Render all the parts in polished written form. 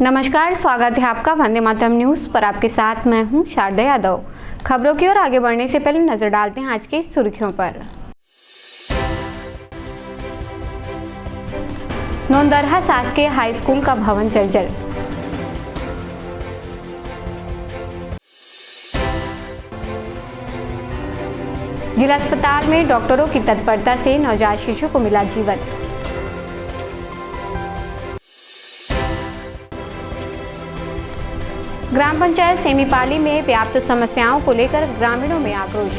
नमस्कार, स्वागत है आपका वंदे मातरम न्यूज पर। आपके साथ मैं हूं शारदा यादव। खबरों की ओर आगे बढ़ने से पहले नजर डालते हैं आज की सुर्खियों पर। नौंदरहा शासकीय हाई स्कूल का भवन जर्जर। जिला अस्पताल में डॉक्टरों की तत्परता से नवजात शिशु को मिला जीवन। ग्राम पंचायत सेमीपाली में व्याप्त समस्याओं को लेकर ग्रामीणों में आक्रोश।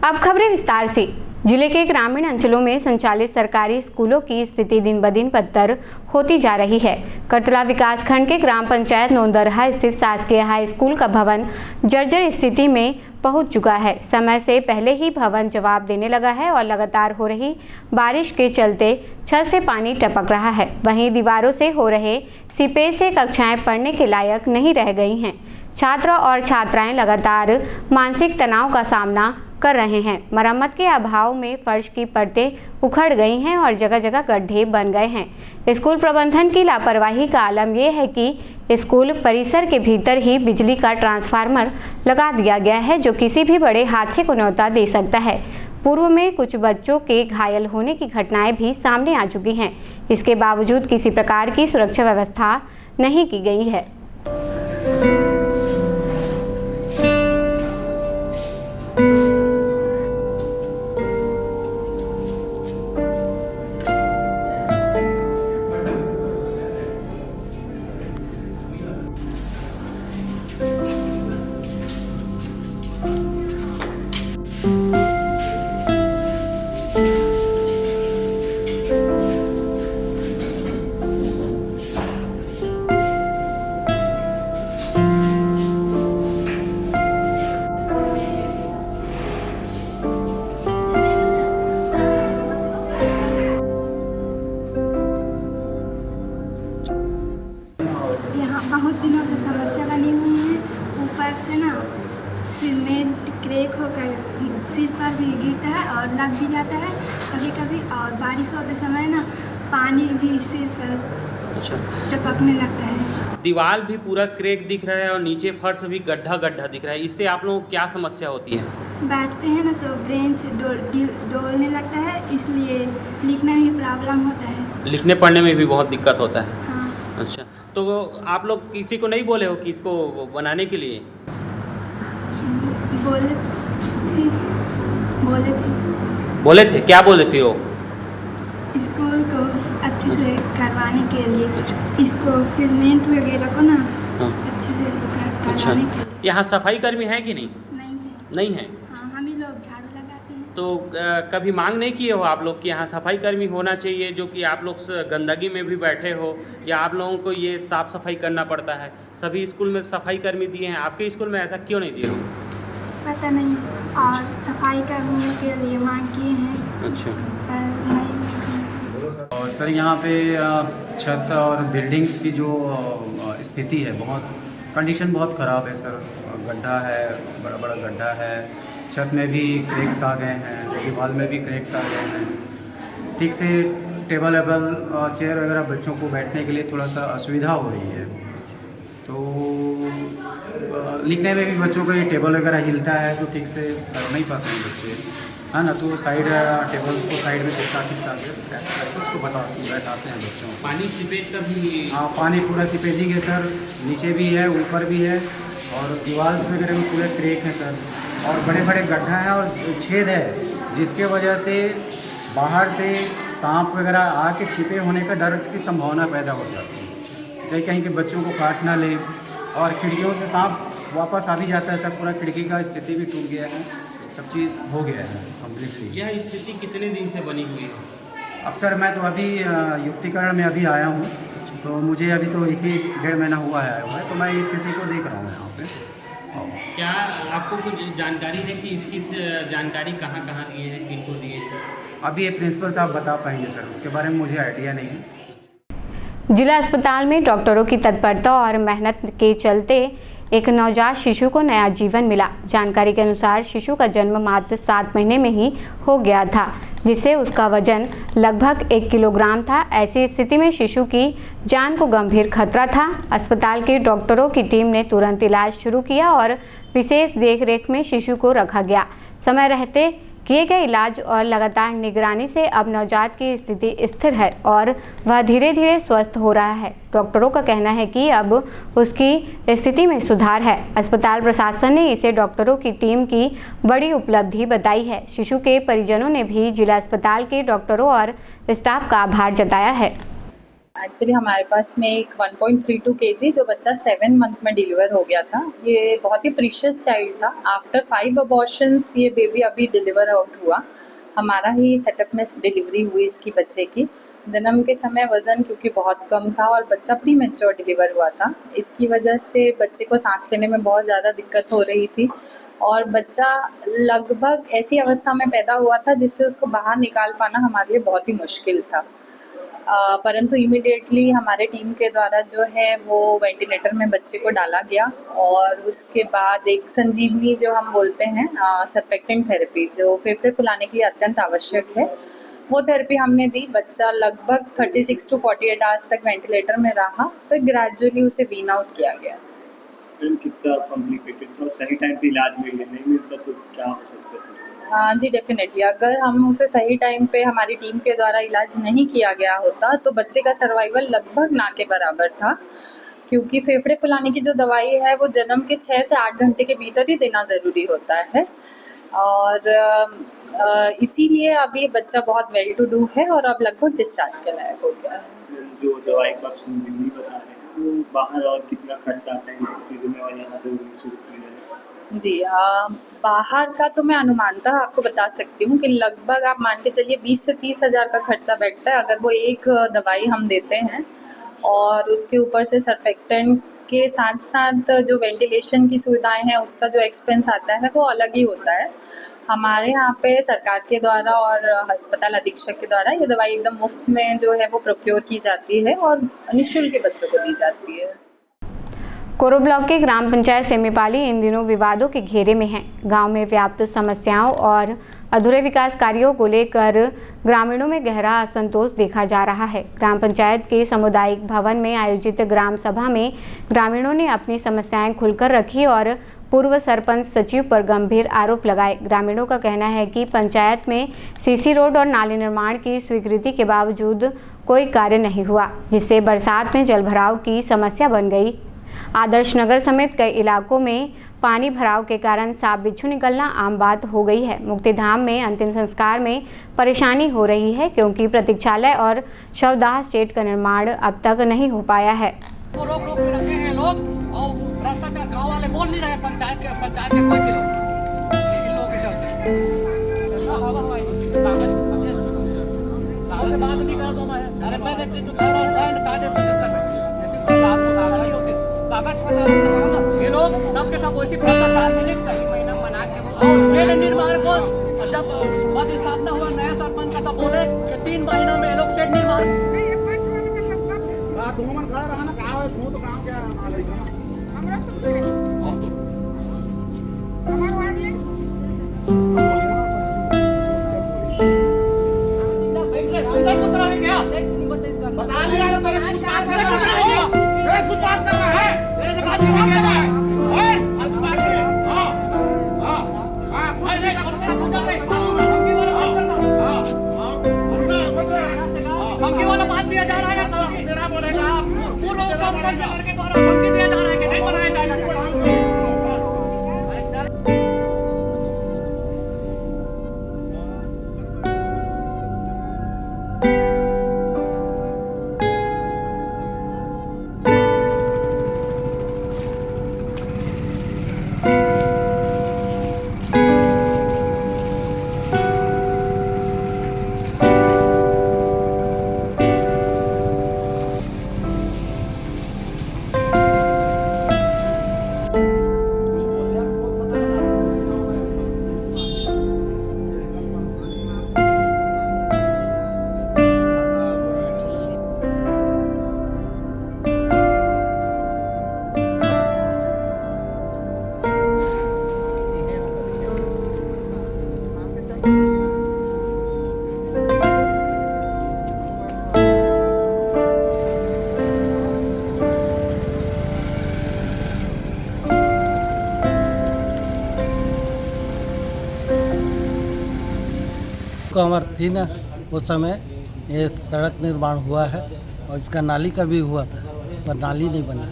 अब खबरें विस्तार से। जिले के ग्रामीण अंचलों में संचालित सरकारी स्कूलों की स्थिति दिन ब दिन बदतर होती जा रही है। करतला विकासखंड के ग्राम पंचायत नौंदरहा स्थित शासकीय हाई स्कूल का भवन जर्जर स्थिति में पहुंच चुका है। समय से पहले ही भवन जवाब देने लगा है और लगातार हो रही बारिश के चलते छत से पानी टपक रहा है। वहीं दीवारों से हो रहे सीपेज से कक्षाएं पढ़ने के लायक नहीं रह गई हैं। छात्र और छात्राएं लगातार मानसिक तनाव का सामना कर रहे हैं। मरम्मत के अभाव में फर्श की परतें उखड़ गई हैं और जगह जगह गड्ढे बन गए हैं। स्कूल प्रबंधन की लापरवाही का आलम यह है कि स्कूल परिसर के भीतर ही बिजली का ट्रांसफार्मर लगा दिया गया है, जो किसी भी बड़े हादसे को न्योता दे सकता है। पूर्व में कुछ बच्चों के घायल होने की घटनाएं भी सामने आ चुकी हैं। इसके बावजूद किसी प्रकार की सुरक्षा व्यवस्था नहीं की गई है। बहुत दिनों से समस्या बनी हुई है। ऊपर से ना सीमेंट क्रैक होकर सिर पर भी गिरता है और लग भी जाता है कभी कभी, और बारिश होते समय ना पानी भी सिर पर टपकने लगता है। दीवार भी पूरा क्रैक दिख रहा है और नीचे फर्श भी गड्ढा गड्ढा दिख रहा है। इससे आप लोगों को क्या समस्या होती है? बैठते हैं ना तो ब्रेंच डोलने लगता है, इसलिए लिखने में भी प्रॉब्लम होता है। लिखने पढ़ने में भी बहुत दिक्कत होता है। हाँ। अच्छा, तो आप लोग किसी को नहीं बोले हो कि इसको बनाने के लिए? बोले थे क्या बोले फिर वो? स्कूल को अच्छे से करवाने के लिए, इसको सीमेंट वगैरह को ना अच्छे से करवाने के लिए। यहाँ सफाई कर्मी है कि नहीं? नहीं है। हाँ, हम ही लोग झाड़ू लगाते हैं। तो कभी मांग नहीं किए हो आप लोग कि यहाँ सफाई कर्मी होना चाहिए, जो कि आप लोग गंदगी में भी बैठे हो, या आप लोगों को ये साफ़ सफाई करना पड़ता है? सभी स्कूल में सफाई कर्मी दिए हैं, आपके स्कूल में ऐसा क्यों नहीं दिए हो? पता नहीं, और सफाई करने के लिए मांग किए हैं। अच्छा। और सर यहाँ पे छत और बिल्डिंग्स की जो स्थिति है, बहुत कंडीशन बहुत ख़राब है सर। गड्ढा है, बड़ा बड़ा गड्ढा है, छत में भी क्रैक्स आ गए हैं, दीवार में भी क्रैक्स आ गए हैं। ठीक से टेबल वेबल चेयर वगैरह बच्चों को बैठने के लिए थोड़ा सा असुविधा हो रही है। तो लिखने में भी बच्चों को ये टेबल वगैरह हिलता है तो ठीक से कर नहीं पाते हैं बच्चे, है ना। तो साइड टेबल्स को साइड में खिसका खिसका के ऐसा करके उसको बैठाते हैं बच्चों को। पानी सीपेज का भी? हाँ, पानी पूरा सीपेजिंग है सर, नीचे भी है ऊपर भी है, और दीवार्स वगैरह में पूरे क्रैक हैं सर, और बड़े बड़े गड्ढा हैं और छेद है, जिसके वजह से बाहर से सांप वगैरह आके छिपे होने का डर की संभावना पैदा हो जाती है। चाहे कहीं के बच्चों को काट ना ले, और खिड़कियों से सांप वापस आ भी जाता है सर। पूरा खिड़की का स्थिति भी टूट गया है, सब चीज़ हो गया है कम्प्लीटली। यह स्थिति कितने दिन से बनी हुई है? अब सर मैं तो अभी युक्तिकरण में अभी आया हूँ, तो मुझे अभी तो 1-1.5 महीना हुआ है, तो मैं इस स्थिति को देख रहा हूँ यहाँ पे। क्या आपको कुछ जानकारी है कि इसकी जानकारी कहाँ कहाँ दिए हैं, किनको दिए हैं? अभी ये प्रिंसिपल साहब बता पाएंगे सर, उसके बारे में मुझे आइडिया नहीं है। जिला अस्पताल में डॉक्टरों की तत्परता और मेहनत के चलते एक नवजात शिशु को नया जीवन मिला। जानकारी के अनुसार शिशु का जन्म मात्र 7 महीने में ही हो गया था, जिससे उसका वजन लगभग 1 किलोग्राम था। ऐसी स्थिति में शिशु की जान को गंभीर खतरा था। अस्पताल के डॉक्टरों की टीम ने तुरंत इलाज शुरू किया और विशेष देखरेख में शिशु को रखा गया। समय रहते किए गए इलाज और लगातार निगरानी से अब नवजात की स्थिति स्थिर है और वह धीरे धीरे स्वस्थ हो रहा है। डॉक्टरों का कहना है कि अब उसकी स्थिति में सुधार है। अस्पताल प्रशासन ने इसे डॉक्टरों की टीम की बड़ी उपलब्धि बताई है। शिशु के परिजनों ने भी जिला अस्पताल के डॉक्टरों और स्टाफ का आभार जताया है। एक्चुअली हमारे पास में एक 1.32 kg जो बच्चा 7 मंथ में डिलीवर हो गया था। ये बहुत ही प्रीशियस चाइल्ड था। आफ्टर 5 अबॉर्शंस ये बेबी अभी डिलीवर आउट हुआ। हमारा ही सेटअप में डिलीवरी हुई इसकी बच्चे की। जन्म के समय वज़न क्योंकि बहुत कम था और बच्चा प्री मैच्योर डिलीवर हुआ था, इसकी वजह से बच्चे को सांस लेने में बहुत ज़्यादा दिक्कत हो रही थी और बच्चा लगभग ऐसी अवस्था में पैदा हुआ था जिससे उसको बाहर निकाल पाना हमारे लिए बहुत ही मुश्किल था। परंतु इमीडिएटली हमारे टीम के द्वारा जो है वो वेंटिलेटर में बच्चे को डाला गया और उसके बाद एक संजीवनी जो हम बोलते हैं सर्फेक्टेंट थेरेपी, जो फेफड़े फुलाने के लिए अत्यंत आवश्यक है, वो थेरेपी हमने दी। बच्चा लगभग 36 to 48 आवर्स तक वेंटिलेटर में रहा, फिर ग्रेजुअली उसे वीन आउट किया गया। कितना कॉम्प्लिकेटेड था, सही टाइम पे इलाज मिल गया, नहीं मिलता तो क्या हो सकता था? जी डेफिनेटली, अगर हम उसे सही टाइम पे हमारी टीम के द्वारा इलाज नहीं किया गया होता तो बच्चे का सर्वाइवल लगभग ना के बराबर था, क्योंकि फेफड़े फुलाने की जो दवाई है वो जन्म के 6 से 8 घंटे के भीतर ही देना ज़रूरी होता है और इसीलिए अब ये बच्चा बहुत वेल टू डू है और अब लगभग डिस्चार्ज के लायक हो गया है। जो दवाई को आप संजीवनी बता रहे हैं, वो बाहर और कितना खर्चा आता है इन सब चीज़ों में और यहाँ पे शुरू किया है? जी बाहर का तो मैं अनुमानतः आपको बता सकती हूँ कि लगभग आप मान के चलिए 20 से 30 हज़ार का खर्चा बैठता है अगर वो एक दवाई हम देते हैं और उसके ऊपर से सर्फेक्टेंट के साथ साथ जो वेंटिलेशन की सुविधाएं हैं उसका जो एक्सपेंस आता है वो अलग ही होता है। हमारे यहाँ पे सरकार के द्वारा और अस्पताल अधीक्षक के द्वारा ये दवाई एकदम मुफ्त में जो है वो प्रोक्योर की जाती है और निःशुल्क बच्चों को दी जाती है। कोरो ब्लॉक के ग्राम पंचायत सेमीपाली इन दिनों विवादों के घेरे में है। गांव में व्याप्त समस्याओं और अधूरे विकास कार्यों को लेकर ग्रामीणों में गहरा असंतोष देखा जा रहा है। ग्राम पंचायत के सामुदायिक भवन में आयोजित ग्राम सभा में ग्रामीणों ने अपनी समस्याएं खुलकर रखी और पूर्व सरपंच सचिव पर गंभीर आरोप लगाए। ग्रामीणों का कहना है कि पंचायत में सीसी रोड और नाली निर्माण की स्वीकृति के बावजूद कोई कार्य नहीं हुआ, जिससे बरसात में जलभराव की समस्या बन गई। आदर्श नगर समेत कई इलाकों में पानी भराव के कारण सांप बिच्छू निकलना आम बात हो गई है। मुक्तिधाम में अंतिम संस्कार में परेशानी हो रही है क्योंकि प्रतीक्षालय और शवदाह शेड का निर्माण अब तक नहीं हो पाया है। रोक के रखे हैं लोग और भ्रष्टाचार गाँव वाले बोल नहीं रहे, पंचायत के कोई इन लोगों के चलते बात नहीं कर दो मैं। अरे ये लोग सबके सब वैसी भ्रष्टाचार मिले कई महीना बना के और शेड निर्माण को जब पद स्थापना हुआ नया सरपंच का तो बोले कि 3 महीनों में ये लोग शेड निर्माण बता लिया तेरे से बात कर रहा है, तेरे से बात कर रहा है, तेरे से बात कर रहा है, ओए आज बात कर हां हां अरे धमकी वाला बात दिया जा रहा है, तेरा बोलेगा पूर्ण काम करके द्वारा धमकी दिया जा रहा है कि नहीं बनाया जाएगा। कंवर थी ना उस समय ये सड़क निर्माण हुआ है और इसका नाली का भी हुआ था पर नाली नहीं बना।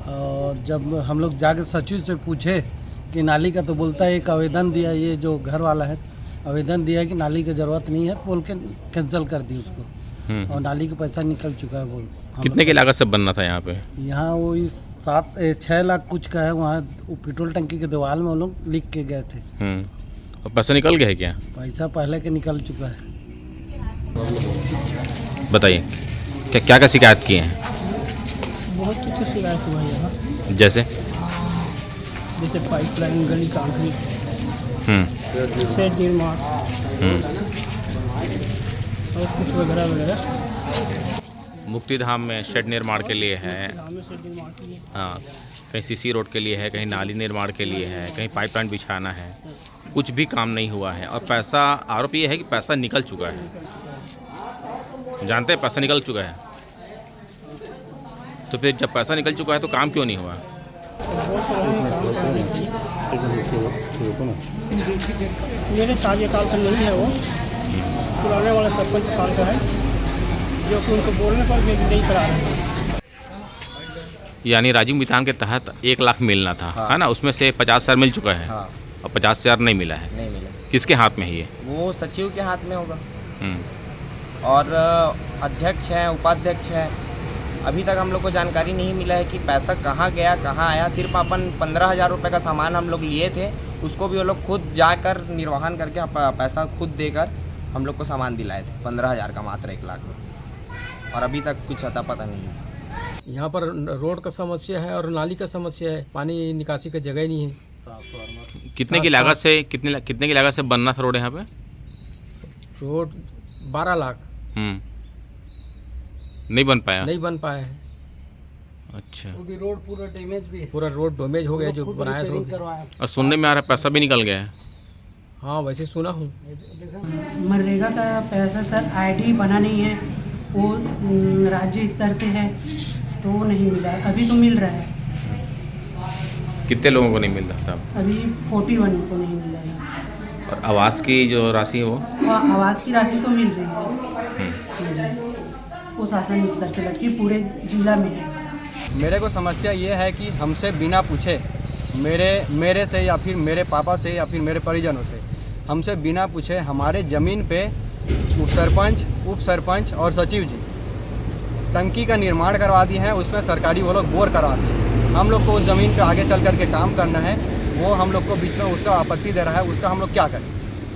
और जब हम लोग जाके सचिव से पूछे कि नाली का, तो बोलता है एक आवेदन दिया, ये जो घर वाला है आवेदन दिया कि नाली की ज़रूरत नहीं है, बोल के कैंसिल कर दी उसको और नाली का पैसा निकल चुका है। बोल कितने की लागत से बनना था यहाँ पे? यहाँ वो 6 लाख कुछ का है। वहाँ पेट्रोल टंकी के दीवार में वो लोग लिख के गए थे। और पैसा निकल गया है क्या? पैसा पहले के निकल चुका है। बताइए क्या क्या शिकायत किए हैं? बहुत कुछ शिकायत हुआ है यहाँ, जैसे पाइपलाइन, गली कांकरी, शेड निर्माण और कुछ वगैरह वगैरह। मुक्तिधाम में शेड निर्माण के लिए है, हाँ, कहीं सीसी रोड के लिए है, कहीं नाली निर्माण के लिए है, कहीं पाइपलाइन बिछाना है, कुछ भी काम नहीं हुआ है। और पैसा, आरोप ये है कि पैसा निकल चुका है। जानते हैं पैसा निकल चुका है, तो फिर जब पैसा निकल चुका है तो काम क्यों नहीं हुआ? मेरे कार्यकाल का नहीं है, वो पुराने वाला सरपंच काल का है, जो कि उनको बोलने पर भी नहीं करा रहे हैं। यानी राजीव मितान के तहत 1 लाख मिलना था, हाँ। है ना? उसमें से 50,000 मिल चुका है, हाँ। और 50,000 नहीं मिला है। नहीं मिला। किसके हाथ में है ये? वो सचिव के हाथ में होगा और अध्यक्ष हैं, उपाध्यक्ष हैं। अभी तक हम लोग को जानकारी नहीं मिला है कि पैसा कहाँ गया, कहाँ आया। सिर्फ अपन 15,000 रुपये का सामान हम लोग लिए थे, उसको भी वो लोग खुद जाकर निर्वहन करके पैसा खुद देकर हम लोग को सामान दिलाए थे 15,000 का, मात्र 1 लाख में। और अभी तक कुछ अता पता नहीं है। यहाँ पर रोड का समस्या है और नाली का समस्या है, पानी निकासी का जगह ही नहीं है। कितने की लागत से कितने की लागत से बनना था रोड यहाँ पे? रोड 12 लाख। नहीं बन पाया? नहीं बन पाया है। अच्छा, वो भी रोड पूरा डैमेज भी है। पूरा रोड डैमेज हो गया जो बनाया था। और सुनने में आ रहा है पैसा भी निकल गया है। हाँ, वैसे सुना हूँ। मनरेगा का पैसा सर आईडी बना नहीं है, वो राज्य स्तर से है तो वो नहीं मिला है। अभी तो मिल रहा है। कितने लोगों को नहीं मिल रहा था? अभी 41 को नहीं मिला है। और आवास की जो राशि है वो आवास की राशि तो मिल रही है, वो शासन स्तर से लड़की पूरे जिला में है। मेरे को समस्या ये है कि हमसे बिना पूछे, मेरे से या फिर मेरे पापा से या फिर मेरे परिजनों से, हमसे बिना पूछे हमारे ज़मीन पे उप सरपंच और सचिव जी टंकी का निर्माण करवा दिए हैं। उसमें सरकारी वो लोग बोर करवा दिए। हम लोग को उस ज़मीन पे आगे चल करके काम करना है, वो हम लोग को बीच में उसका आपत्ति दे रहा है। उसका हम लोग क्या करें?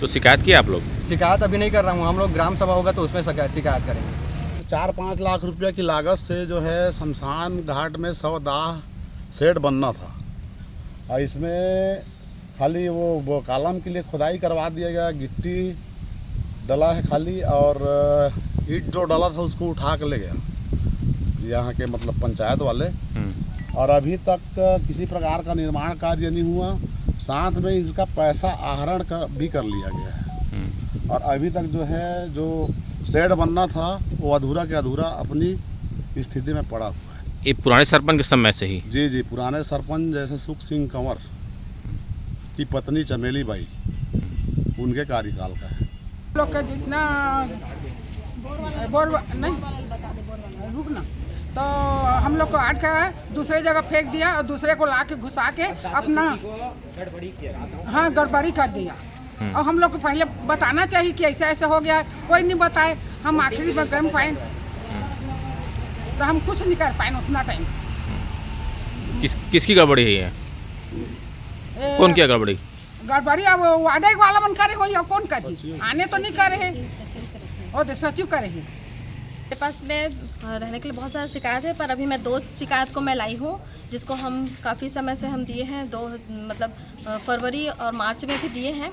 तो शिकायत की आप लोग? शिकायत अभी नहीं कर रहा हूँ, हम लोग ग्राम सभा होगा तो उसमें शिकायत करेंगे। 4-5 लाख रुपये की लागत से जो है शमशान घाट में 100 दाह सेट बनना था और इसमें खाली वो कॉलम के लिए खुदाई करवा दिया गया, गिट्टी डला है खाली और ईंट जो डला था उसको उठा के ले गया यहाँ के मतलब पंचायत वाले। और अभी तक किसी प्रकार का निर्माण कार्य नहीं हुआ, साथ में इसका पैसा आहरण भी कर लिया गया है। और अभी तक जो है जो शेड बनना था वो अधूरा के अधूरा अपनी स्थिति में पड़ा हुआ है। ये पुराने सरपंच के समय से ही? जी, पुराने सरपंच जैसे सुख सिंह कंवर की पत्नी चमेली बाई, उनके कार्यकाल का है। लोग का जितना नहीं रुकना तो हम लोग को अटका दूसरे जगह फेंक दिया और दूसरे को ला के घुसा के अपना गड़बड़ी कर दिया। और हम लोग को पहले बताना चाहिए कि ऐसा ऐसा हो गया, कोई नहीं बताए। हम आखिरी में गम पाए तो हम कुछ नहीं कर पाए उतना टाइम। किसकी गड़बड़ी है? कौन किया गड़बड़ी? गड़बड़ी अब वार्ड वाला मन करे हो या कौन करे? आने तो नहीं करे और सचिव करे है। मेरे पास में रहने के लिए बहुत सारा शिकायत है, पर अभी मैं 2 शिकायत को मैं लाई हूँ, जिसको हम काफ़ी समय से हम दिए हैं। 2 मतलब फरवरी और मार्च में भी दिए हैं।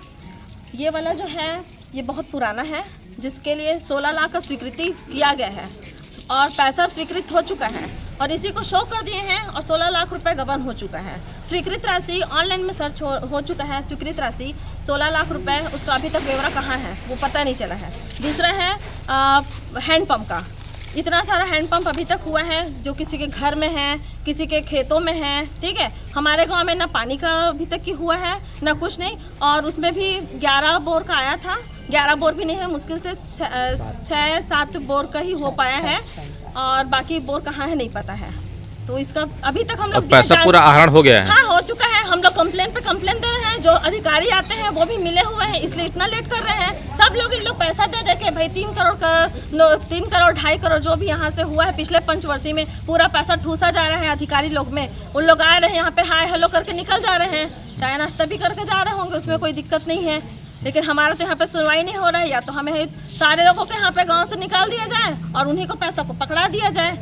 ये वाला जो है ये बहुत पुराना है, जिसके लिए 16 लाख का स्वीकृति किया गया है और पैसा स्वीकृत हो चुका है और इसी को शो कर दिए हैं और 16 लाख रुपए गबन हो चुका है। स्वीकृत राशि ऑनलाइन में सर्च हो चुका है। स्वीकृत राशि 16 लाख रुपए, उसका अभी तक ब्यौरा कहाँ है वो पता नहीं चला है। दूसरा है हैंडपम्प का। इतना सारा हैंडपम्प अभी तक हुआ है जो किसी के घर में है, किसी के खेतों में है, ठीक है। हमारे गांव में ना पानी का अभी तक की हुआ है ना कुछ नहीं, और उसमें भी 11 बोर का आया था 11 बोर भी नहीं है, मुश्किल से 6-7 बोर का ही हो पाया है और बाकी बोर कहाँ है नहीं पता है। तो इसका अभी तक हम लोग पैसा पूरा आहरण हो गया है। हाँ, हो चुका है। हम लोग कंप्लेन पे कंप्लेन दे रहे हैं, जो अधिकारी आते हैं वो भी मिले हुए हैं, इसलिए इतना लेट कर रहे हैं। सब लोग इन लोग पैसा दे के भाई 3 करोड़ 2.5 करोड़ जो भी यहाँ से हुआ है पिछले पंचवर्षीय में, पूरा पैसा ठूसा जा रहा है अधिकारी लोग में। उन लोग आ रहे हैं यहाँ पे हाय हेलो करके निकल जा रहे हैं, चाय नाश्ता भी करके जा रहे होंगे, उसमें कोई दिक्कत नहीं है। लेकिन हमारा तो यहाँ पे सुनवाई नहीं हो रहा है। या तो हमें सारे लोगों को यहाँ पे गाँव से निकाल दिया जाए और उन्हीं को पैसा को पकड़ा दिया जाए।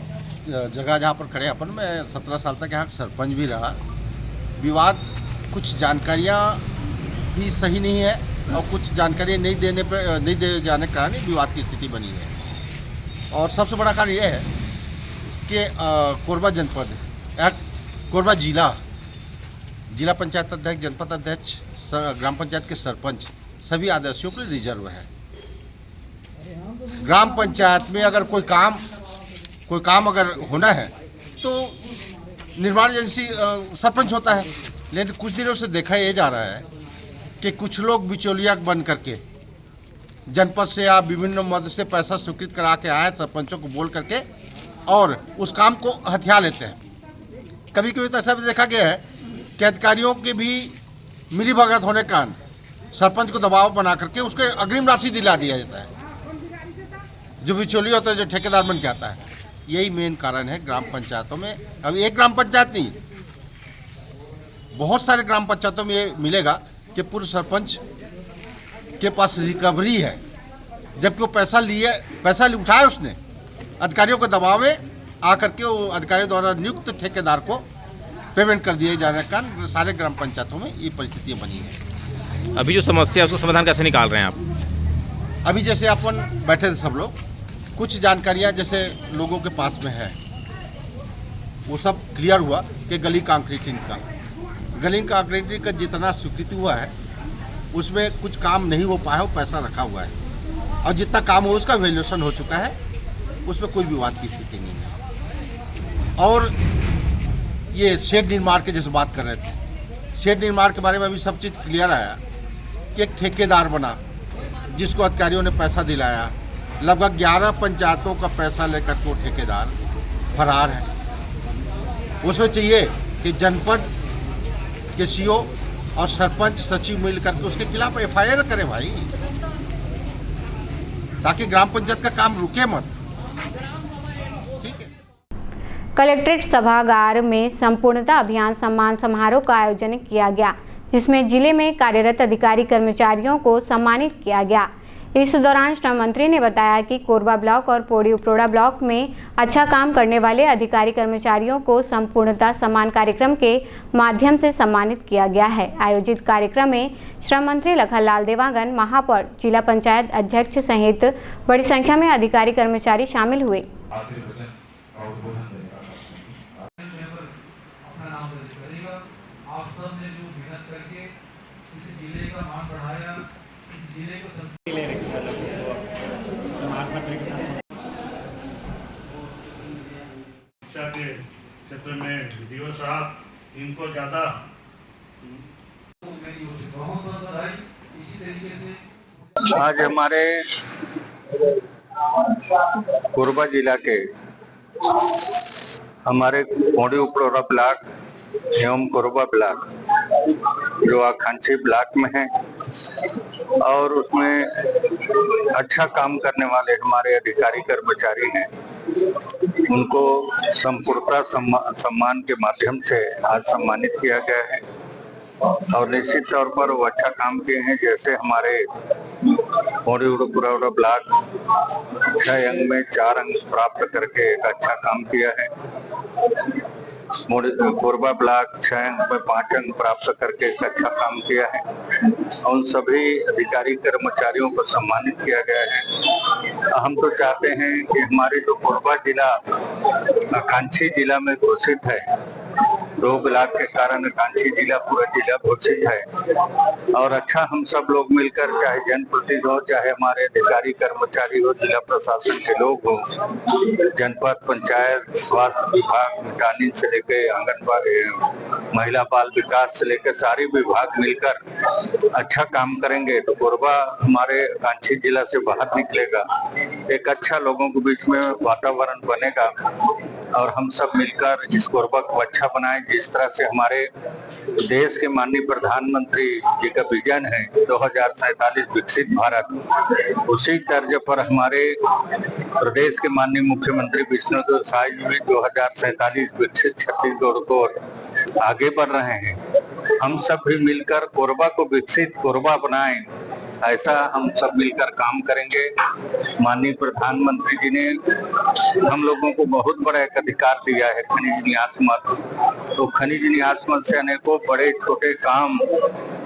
जगह जहाँ पर खड़े अपन, मैं 17 साल तक यहाँ सरपंच भी रहा। विवाद कुछ जानकारियाँ भी सही नहीं है और कुछ जानकारी नहीं दे जाने के कारण विवाद की स्थिति बनी है। और सबसे बड़ा कारण यह है कि कोरबा जनपद, कोरबा जिला पंचायत अध्यक्ष, जनपद अध्यक्ष, ग्राम पंचायत के सरपंच सभी आदेशियों के लिए रिजर्व है। ग्राम पंचायत में अगर कोई काम अगर होना है तो निर्माण एजेंसी सरपंच होता है। लेकिन कुछ दिनों से देखा यह जा रहा है कि कुछ लोग बिचौलिया बन करके जनपद से या विभिन्न मद से पैसा स्वीकृत करा के आए, सरपंचों को बोल करके और उस काम को हथिया लेते हैं। कभी कभी तो ऐसा भी देखा गया है कि अधिकारियों के भी मिली भगत होने के कारण सरपंच को दबाव बना करके उसको अग्रिम राशि दिला दिया जाता है, जो बिचौलिया होता है, जो ठेकेदार बन के आता है। यही मेन कारण है ग्राम पंचायतों में। अब एक ग्राम पंचायत नहीं, बहुत सारे ग्राम पंचायतों में ये मिलेगा कि पूर्व सरपंच के पास रिकवरी है, जबकि वो पैसा उठाया उसने अधिकारियों के दबाव में आकर के वो अधिकारियों द्वारा नियुक्त ठेकेदार को पेमेंट कर दिए जाने के कारण सारे ग्राम पंचायतों में ये परिस्थितियाँ बनी है। अभी जो समस्या है उसको समाधान कैसे निकाल रहे हैं आप? अभी जैसे अपन बैठे थे सब लोग, कुछ जानकारियाँ जैसे लोगों के पास में है वो सब क्लियर हुआ कि गली कंक्रीटिंग का जितना स्वीकृति हुआ है उसमें कुछ काम नहीं हो पाया, वो पैसा रखा हुआ है और जितना काम हो उसका वैल्यूएशन हो चुका है, उसमें कोई विवाद की स्थिति नहीं है। और ये शेड निर्माण के जैसे बात कर रहे थे, शेड निर्माण के बारे में अभी सब चीज़ क्लियर आया कि एक ठेकेदार बना जिसको अधिकारियों ने पैसा दिलाया, लगभग 11 पंचायतों का पैसा लेकर के वो ठेकेदार फरार है। उसमें चाहिए कि जनपद के सीओ और सरपंच सचिव मिल करके उसके खिलाफ एफआईआर करें भाई, ताकि ग्राम पंचायत का काम रुके मत। ठीक है। कलेक्ट्रेट सभागार में संपूर्णता अभियान सम्मान समारोह का आयोजन किया गया, जिसमें जिले में कार्यरत अधिकारी कर्मचारियों को सम्मानित किया गया। इस दौरान श्रम मंत्री ने बताया कि कोरबा ब्लॉक और पौड़ी उपरोड़ा ब्लॉक में अच्छा काम करने वाले अधिकारी कर्मचारियों को संपूर्णता सम्मान कार्यक्रम के माध्यम से सम्मानित किया गया है। आयोजित कार्यक्रम में श्रम मंत्री लखनलाल देवांगन, महापौर, जिला पंचायत अध्यक्ष सहित बड़ी संख्या में अधिकारी कर्मचारी शामिल हुए। शिक्षा के क्षेत्र में वीडियो साहब इनको ज़्यादा आज हमारे कोरबा जिला के हमारे पौड़ी उपरोड़ा ब्लॉक एवं कोरबा ब्लॉक जो आकांक्षी ब्लॉक में है और उसमें अच्छा काम करने वाले हमारे अधिकारी कर्मचारी हैं, उनको संपूर्णता सम्मान के माध्यम से आज सम्मानित किया गया है। और निश्चित तौर पर वो अच्छा काम किए हैं। जैसे हमारे पौड़ी उपरोड़ा ब्लॉक 6 अंक में 4 अंक प्राप्त करके एक अच्छा काम किया है। कोरबा ब्लॉक 6 अंक में 5 अंक प्राप्त करके एक अच्छा काम किया है। उन सभी अधिकारी कर्मचारियों को सम्मानित किया गया है। हम तो चाहते हैं कि हमारे जो कोरबा जिला आकांक्षी जिला में घोषित है, 2 ब्लॉक के कारण कांची जिला पूरा जिला घोषित है। और अच्छा हम सब लोग मिलकर, चाहे जनप्रतिनिधि हो, चाहे हमारे अधिकारी कर्मचारी हो, जिला प्रशासन के लोग हो, जनपद पंचायत, स्वास्थ्य विभाग, मितानिन से लेकर आंगनबाड़ी, महिला बाल विकास से लेकर सारे विभाग मिलकर अच्छा काम करेंगे तो कोरबा हमारे कांची जिला से बाहर निकलेगा। एक अच्छा लोगों के बीच में वातावरण बनेगा और हम सब मिलकर इस कोरबा को अच्छा बनाएं। जिस तरह से हमारे देश के माननीय प्रधानमंत्री जी का विजन है 2047 विकसित भारत, उसी तर्ज पर हमारे प्रदेश के माननीय मुख्यमंत्री विष्णुदेव साय जी भी 2047 विकसित छत्तीसगढ़ को आगे बढ़ रहे हैं। हम सब भी मिलकर कोरबा को विकसित कोरबा बनाएं, ऐसा हम सब मिलकर काम करेंगे। माननीय प्रधानमंत्री जी ने हम लोगों को बहुत बड़ा एक अधिकार दिया है खनिज न्यास मद, तो खनिज न्यास मद से अनेकों बड़े छोटे काम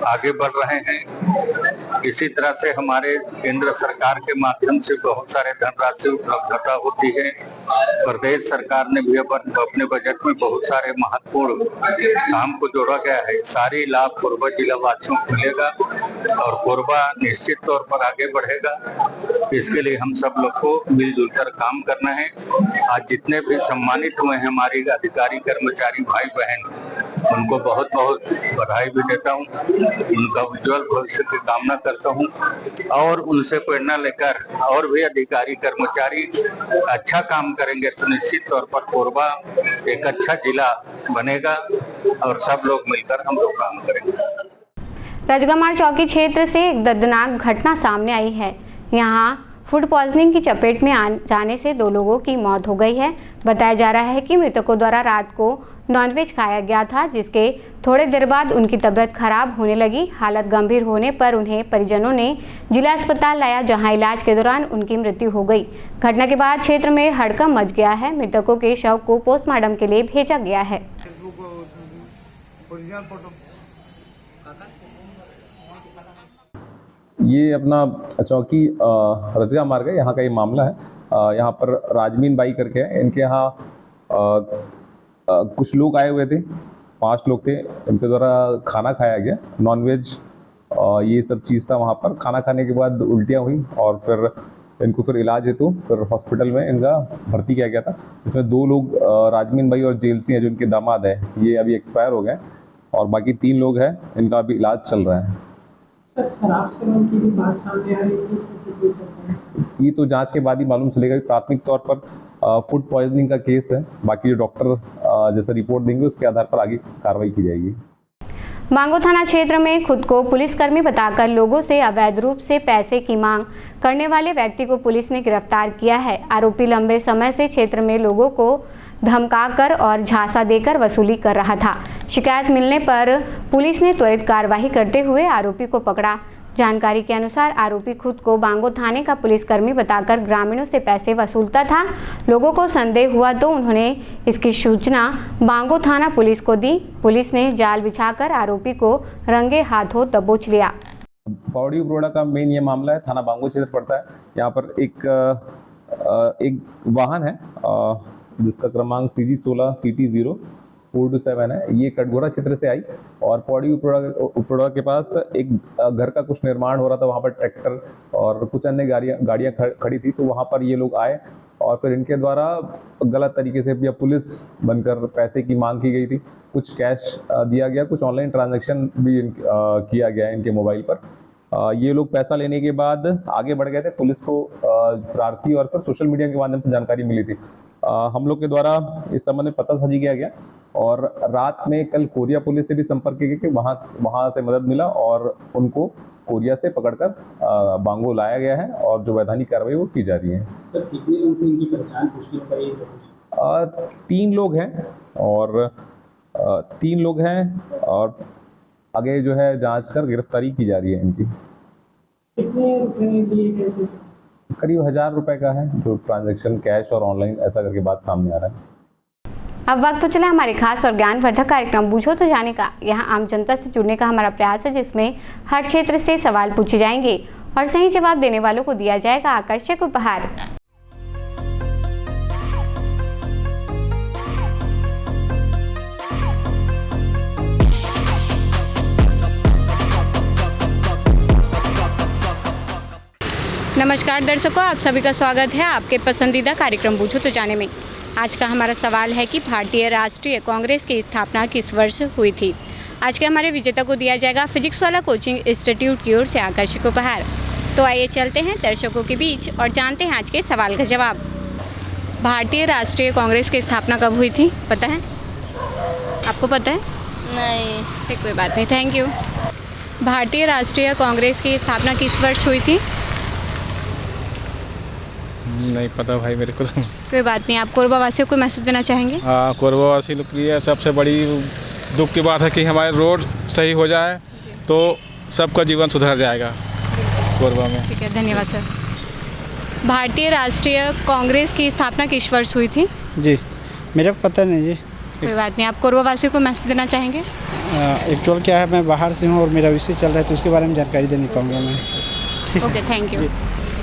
आगे बढ़ रहे हैं। इसी तरह से हमारे केंद्र सरकार के माध्यम से बहुत सारे धनराशि उपलब्धता होती है। प्रदेश सरकार ने भी अपने बजट में बहुत सारे महत्वपूर्ण काम को जोड़ा गया है। सारी लाभ कोरबा जिला वासियों को मिलेगा और कोरबा निश्चित तौर पर आगे बढ़ेगा। इसके लिए हम सब लोग को मिलजुल कर काम करना है। आज जितने भी सम्मानित हुए हैं हमारे अधिकारी कर्मचारी भाई बहन, उनको बहुत बहुत बधाई भी देता हूँ, उनका उज्जवल भविष्य की कामना करता हूँ और उनसे प्रेरणा लेकर और भी अधिकारी कर्मचारी अच्छा काम करेंगे तो निश्चित तौर पर कोरबा एक अच्छा जिला बनेगा और सब लोग मिलकर हम लोग काम करेंगे। राजगमार चौकी क्षेत्र से एक दर्दनाक घटना सामने आई है। यहाँ फूड पॉइजनिंग की चपेट में जाने से 2 लोगों की मौत हो गई है। बताया जा रहा है कि मृतकों द्वारा रात को नॉनवेज खाया गया था, जिसके थोड़े देर बाद उनकी तबीयत खराब होने लगी। हालत गंभीर होने पर उन्हें परिजनों ने जिला अस्पताल लाया, जहां इलाज के दौरान उनकी मृत्यु हो गई। घटना के बाद क्षेत्र में हड़कंप मच गया है। मृतकों के शव को पोस्टमार्टम के लिए भेजा गया है। ये अपना चौकी रजगा मार्ग है, यहाँ का ये मामला है। यहाँ पर राजमीन बाई करके है, इनके यहाँ कुछ लोग आए हुए थे, 5 लोग थे। इनके द्वारा खाना खाया गया, नॉनवेज ये सब चीज़ था। वहाँ पर खाना खाने के बाद उल्टियाँ हुई और फिर इनको फिर इलाज हेतु फिर हॉस्पिटल में इनका भर्ती किया गया था। इसमें 2 लोग राजमीन भाई और जेलसी हैं, जो इनके दामाद है, ये अभी एक्सपायर हो गए और बाकी 3 लोग हैं, इनका अभी इलाज चल रहा है। सर, शराब सेवन की भी बात सामने आ रही है, ये तो जांच के बाद ही मालूम चलेगा। प्राथमिक तौर पर फूड पॉइजनिंग का केस है, बाकी जो डॉक्टर जैसा रिपोर्ट देंगे उसके आधार पर आगे कार्रवाई की जाएगी। बांगो थाना क्षेत्र में खुद को पुलिसकर्मी बताकर लोगों से अवैध रूप से पैसे की मांग करने वाले व्यक्ति को पुलिस ने गिरफ्तार किया है। आरोपी लंबे समय से क्षेत्र में लोगों को धमकाकर और झांसा देकर वसूली कर रहा था। शिकायत मिलने पर पुलिस ने त्वरित कार्रवाई करते हुए आरोपी को पकड़ा। जानकारी के अनुसार आरोपी खुद को बांगो थाने का पुलिसकर्मी बताकर ग्रामीणों से पैसे वसूलता था। लोगों को संदेह हुआ तो उन्होंने इसकी सूचना बांगो थाना पुलिस को दी। पुलिस ने जाल बिछाकर आरोपी को रंगे हाथों दबोच लिया। पौड़ी उपरोड़ा का मेन ये मामला है, थाना बांगो क्षेत्र पड़ता है। यहाँ पर एक वाहन है जिसका क्रमांक CG16 CT 0427 है। ये कटघोरा क्षेत्र से आई और पौड़ी उपरोड़ा के पास एक घर का कुछ निर्माण हो रहा था। वहाँ पर ट्रैक्टर और कुछ अन्य गाड़ियाँ खड़ी थी, तो वहाँ पर ये लोग आए और फिर इनके द्वारा गलत तरीके से या पुलिस बनकर पैसे की मांग की गई थी। कुछ कैश दिया गया, कुछ ऑनलाइन ट्रांजैक्शन भी किया गया इनके मोबाइल पर। ये लोग पैसा लेने के बाद आगे बढ़ गए थे। पुलिस को प्रार्थी और फिर सोशल मीडिया के माध्यम से जानकारी मिली थी। हम लोग के द्वारा इस संबंध में पतासाजी किया गया और रात में कल कोरिया पुलिस से भी संपर्क किया कि वहाँ से मदद मिला और उनको कोरिया से पकड़कर बांगो लाया गया है और जो वैधानिक कार्रवाई वो की जा रही है। सर, कितने लोग इनकी पहचान पुष्टि हो पाई है? 3 लोग हैं और 3 लोग हैं और आगे जो है जांच कर गिरफ्तारी की जा रही है इनकी। कितने रुपए लिए गए थे? करीब 1000 रुपए का है, जो ट्रांजैक्शन कैश और ऑनलाइन ऐसा करके बात सामने आ रहा है। अब वक्त तो चला हमारे खास और ज्ञानवर्धक कार्यक्रम बूझो तो जाने का। यहाँ आम जनता से जुड़ने का हमारा प्रयास है, जिसमें हर क्षेत्र से सवाल पूछे जाएंगे और सही जवाब देने वालों को दिया जाएगा आकर्षक उपहार। नमस्कार दर्शकों, आप सभी का स्वागत है आपके पसंदीदा कार्यक्रम बूझो तो जाने में। आज का हमारा सवाल है कि भारतीय राष्ट्रीय कांग्रेस की स्थापना किस वर्ष हुई थी। आज के हमारे विजेता को दिया जाएगा फिजिक्स वाला कोचिंग इंस्टीट्यूट की ओर से आकर्षक उपहार। तो आइए चलते हैं दर्शकों के बीच और जानते हैं आज के सवाल का जवाब। भारतीय राष्ट्रीय कांग्रेस की स्थापना कब हुई थी, पता है? आपको पता है? नहीं। ठीक, कोई बात नहीं, थैंक यू। भारतीय राष्ट्रीय कांग्रेस की स्थापना किस वर्ष हुई थी? नहीं पता भाई मेरे को तो। कोई बात नहीं, आप कोरबा वासियों को मैसेज देना चाहेंगे? हाँ, कोरबा वासी लोग के लिए सबसे बड़ी दुख की बात है कि हमारे रोड सही हो जाए तो सबका जीवन सुधर जाएगा कोरबा में। ठीक है, धन्यवाद सर। भारतीय राष्ट्रीय कांग्रेस की स्थापना किस वर्ष हुई थी? जी मेरे को पता नहीं जी। कोई बात नहीं, आप कोरबा वासियों को मैसेज देना चाहेंगे? एक्चुअल क्या है, मैं बाहर से हूँ और मेरा विषय चल रहा है तो उसके बारे में जानकारी दे नहीं पाऊँगा मैं। Okay, thank you.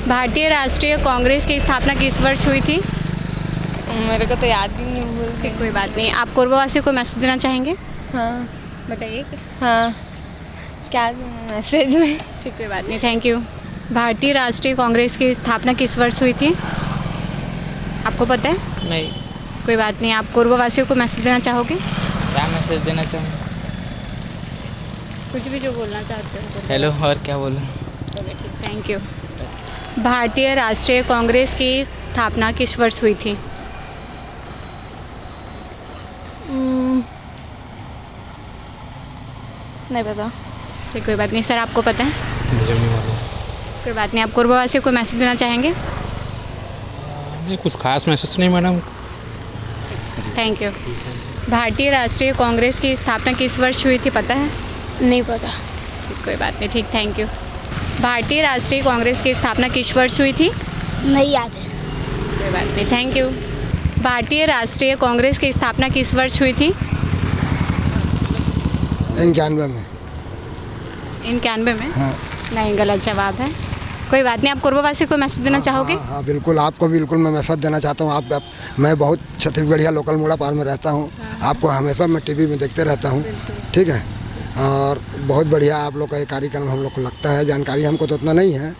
भारतीय राष्ट्रीय कांग्रेस की स्थापना किस वर्ष हुई थी? मेरे को तो याद ही नहीं भूल। ठीक, कोई बात नहीं, आप कोरबा वासियों को मैसेज देना चाहेंगे? हाँ बताइए। हाँ, क्या मैसेज में? ठीक, कोई बात नहीं, थैंक यू। भारतीय राष्ट्रीय कांग्रेस की स्थापना किस वर्ष हुई थी? आपको पता है? नहीं। कोई बात नहीं, आप कोरबा वासियों को मैसेज देना चाहोगे? क्या मैसेज देना चाहूँगा? कुछ भी जो बोलना चाहते हो। हेलो, और क्या बोलूँ? ओके, ठीक, थैंक यू। भारतीय राष्ट्रीय कांग्रेस की स्थापना किस वर्ष हुई थी? नहीं पता। ठीक, कोई बात नहीं, सर आपको पता है? मुझे नहीं मालूम। कोई बात नहीं, आप कोरबा वासियों को मैसेज देना चाहेंगे? नहीं, कुछ खास मैसेज नहीं मैडम। Thank you. भारतीय राष्ट्रीय कांग्रेस की स्थापना किस वर्ष हुई थी, पता है? नहीं पता। कोई बात नहीं, ठीक, थैंक यू। भारतीय राष्ट्रीय कांग्रेस की स्थापना किस वर्ष हुई थी? नहीं याद है। कोई बात नहीं, थैंक यू। भारतीय राष्ट्रीय कांग्रेस की स्थापना किस वर्ष हुई थी? 91 में। 91 में? हाँ। नहीं, गलत जवाब है। कोई बात नहीं, आप कोरबा वासियों को मैसेज देना चाहोगे? हाँ बिल्कुल, आपको बिल्कुल मैं मैसेज देना चाहता हूँ। आप मैं बहुत छत्तीसगढ़िया लोकल मुड़ा पार में रहता हूँ। आपको हमेशा मैं टीवी में देखते रहता हूँ, ठीक है। और बहुत बढ़िया आप लोग का ये कार्यक्रम हम लोग को लगता है। जानकारी हमको तो उतना नहीं है,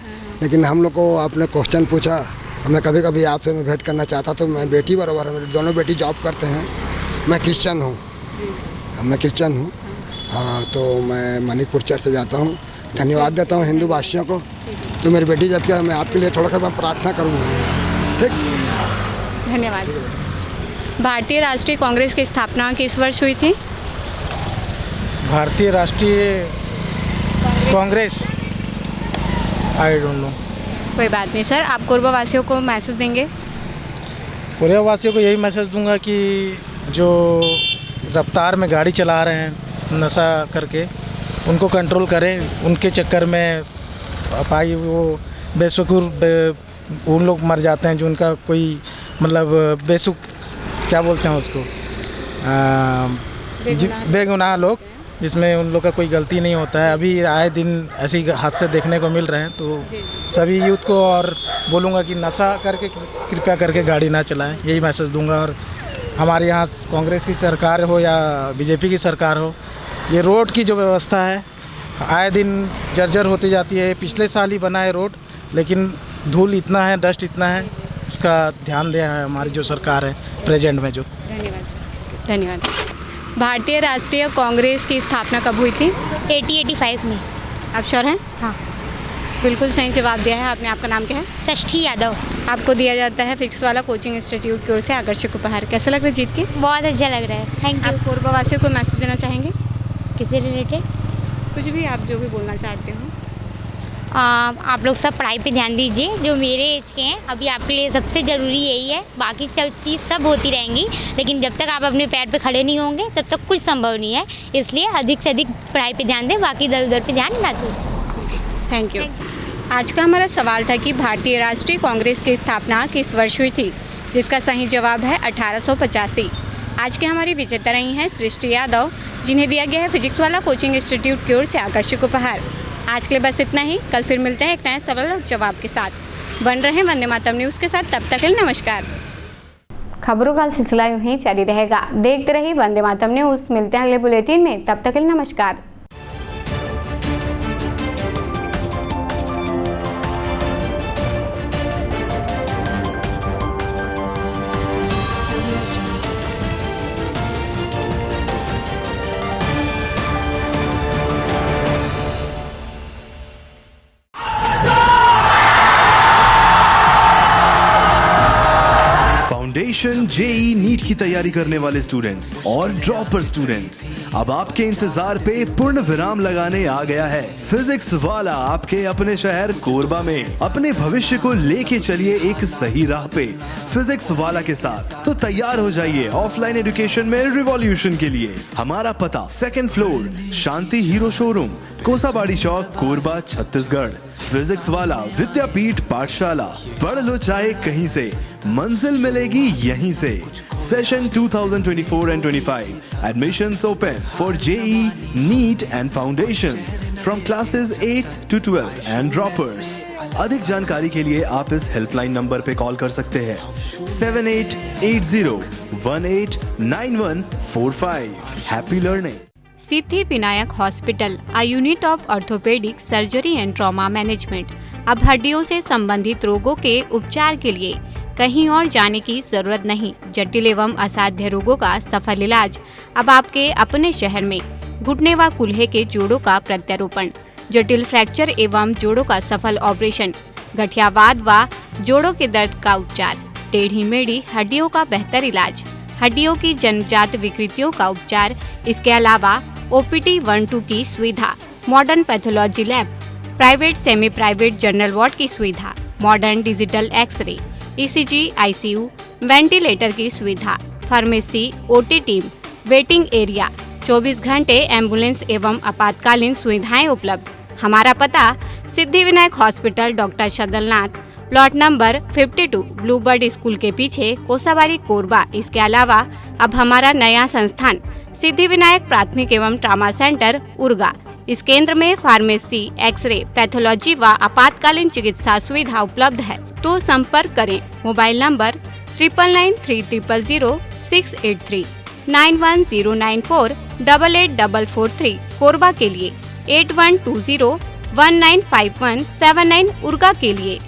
लेकिन हम लोग को आपने क्वेश्चन पूछा, मैं कभी कभी आपसे मैं भेंट करना चाहता। तो मैं बेटी बराबर है, मेरी दोनों बेटी जॉब करते हैं। मैं क्रिश्चियन हूँ, हाँ, तो मैं मणिपुर चर्च से जाता हूँ। धन्यवाद देता हूँ हिंदू भाषियों को। तो मेरी बेटी जब क्या, मैं आपके लिए थोड़ा सा मैं प्रार्थना करूँगा, ठीक? धन्यवाद। भारतीय राष्ट्रीय कांग्रेस की स्थापना किस वर्ष हुई थी? भारतीय राष्ट्रीय कांग्रेस, आई डोंट नो। कोई बात नहीं सर, आप कोरबा वासियों को मैसेज देंगे? कोरबा वासियों को यही मैसेज दूंगा कि जो रफ्तार में गाड़ी चला रहे हैं नशा करके, उनको कंट्रोल करें। उनके चक्कर में भाई वो बेसुकूर उन लोग मर जाते हैं जो उनका कोई मतलब क्या बोलते हैं उसको, बेगुनाह लोग, जिसमें उन लोग का कोई गलती नहीं होता है। अभी आए दिन ऐसे हादसे देखने को मिल रहे हैं। तो सभी यूथ को और बोलूँगा कि नशा करके कृपया करके गाड़ी ना चलाएं, यही मैसेज दूंगा। और हमारे यहाँ कांग्रेस की सरकार हो या बीजेपी की सरकार हो, ये रोड की जो व्यवस्था है आए दिन जर्जर होती जाती है। पिछले साल ही बना है रोड, लेकिन धूल इतना है, डस्ट इतना है, इसका ध्यान दिया है हमारी जो सरकार है प्रेजेंट में जो। धन्यवाद। धन्यवाद। भारतीय राष्ट्रीय कांग्रेस की स्थापना कब हुई थी? 85 में। आप श्योर हैं? हाँ। बिल्कुल सही जवाब दिया है आपने। आपका नाम क्या है? षष्ठी यादव। आपको दिया जाता है फिक्स वाला कोचिंग इंस्टीट्यूट की ओर से आकर्षक उपहार। कैसा लग रहा है जीत के? बहुत अच्छा लग रहा है, थैंक यू। आप कोरबा वासियों को मैसेज देना चाहेंगे? किससे रिलेटेड? कुछ भी, आप जो भी बोलना चाहते हो। आप लोग सब पढ़ाई पे ध्यान दीजिए। जो मेरे एज के हैं, अभी आपके लिए सबसे ज़रूरी यही है। बाकी सब चीज़ सब होती रहेंगी, लेकिन जब तक आप अपने पैर पे खड़े नहीं होंगे तब तक कुछ संभव नहीं है। इसलिए अधिक से अधिक पढ़ाई पे ध्यान दें, बाकी इधर उधर पे ध्यान ना दें। Thank you. आज का हमारा सवाल था कि भारतीय राष्ट्रीय कांग्रेस की स्थापना किस वर्ष हुई थी, जिसका सही जवाब है 1885। आज के हमारी विजेता रही हैं सृष्टि यादव, जिन्हें दिया गया है फिजिक्स वाला कोचिंग इंस्टीट्यूट की ओर से आकर्षक उपहार। आज के लिए बस इतना ही। कल फिर मिलते हैं एक नए सवाल और जवाब के साथ। बन रहे वंदे मातरम न्यूज़ के साथ, तब तक के लिए नमस्कार। खबरों का सिलसिला यूं ही जारी रहेगा। देखते रहिए वंदे मातरम न्यूज़। मिलते हैं अगले बुलेटिन में, तब तक के लिए नमस्कार। फाउंडेशन, जेई, नीट की तैयारी करने वाले स्टूडेंट्स और ड्रॉपर स्टूडेंट्स, अब आपके इंतजार पे पूर्ण विराम लगाने आ गया है फिजिक्स वाला आपके अपने शहर कोरबा में। अपने भविष्य को लेके चलिए एक सही राह पे फिजिक्स वाला के साथ। तो तैयार हो जाइए ऑफलाइन एजुकेशन में रिवॉल्यूशन के लिए। हमारा पता 2nd फ्लोर, शांति हीरो शोरूम, कोसाबाड़ी चौक, कोरबा, छत्तीसगढ़। फिजिक्स वाला विद्यापीठ पाठशाला, पढ़ लो चाहे कहीं से, मंजिल मिलेगी यहीं से। Session 2024 and 25 admissions open for JEE, NEET and Foundations from classes 8th to 12th and droppers। अधिक जानकारी के लिए आप इस हेल्पलाइन नंबर पे कॉल कर सकते हैं 7880189145। Happy learning. Siddhi Vinayak hospital, a unit of orthopaedic surgery and trauma management. अब हड्डियों से संबंधित रोगों के उपचार के लिए कहीं और जाने की जरूरत नहीं। जटिल एवं असाध्य रोगों का सफल इलाज अब आपके अपने शहर में। घुटने व कूल्हे के जोड़ों का प्रत्यारोपण, जटिल फ्रैक्चर एवं जोड़ों का सफल ऑपरेशन, गठियावाद व जोड़ों के दर्द का उपचार, टेढ़ी मेढ़ी हड्डियों का बेहतर इलाज, हड्डियों की जन्मजात विकृतियों का उपचार। इसके अलावा OPT 1-2 की सुविधा, modern pathology lab, private semi private general ward की सुविधा, modern digital x-ray, ECG, ICU, ventilator की सुविधा, pharmacy, OT team, waiting area, 24 घंटे एम्बुलेंस एवं आपातकालीन सुविधाएं उपलब्ध। हमारा पता Siddhi Vinayak hospital, doctor Shadalnath, plot number 52, Bluebird school के पीछे, कोसाबाड़ी, कोरबा। इसके अलावा अब हमारा नया संस्थान सिद्धि विनायक प्राथमिक एवं ट्रामा सेंटर, उर्गा। इस केंद्र में फार्मेसी, एक्सरे, पैथोलॉजी व आपातकालीन चिकित्सा सुविधा उपलब्ध है। तो संपर्क करें मोबाइल नंबर 9993000683, 9109488443 कोरबा के लिए, 8120195179 उर्गा के लिए।